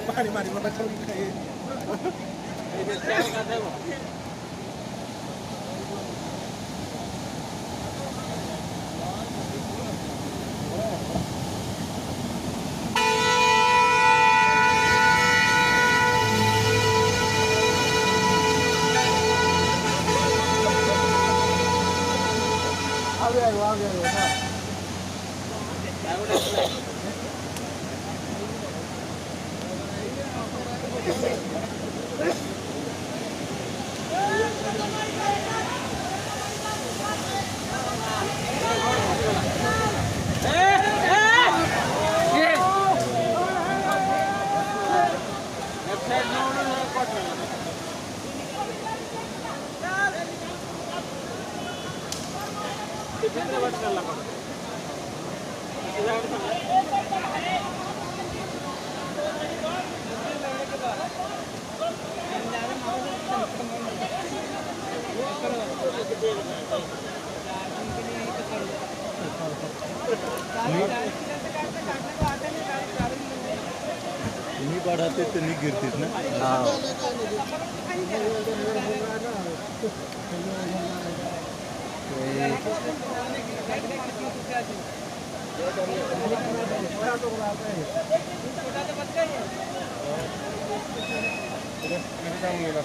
मारी मारी मैं बच्चों की खाई आ गया नहीं बढ़ाते तो नहीं गिरती ना। हाँ छोटा तो बच गया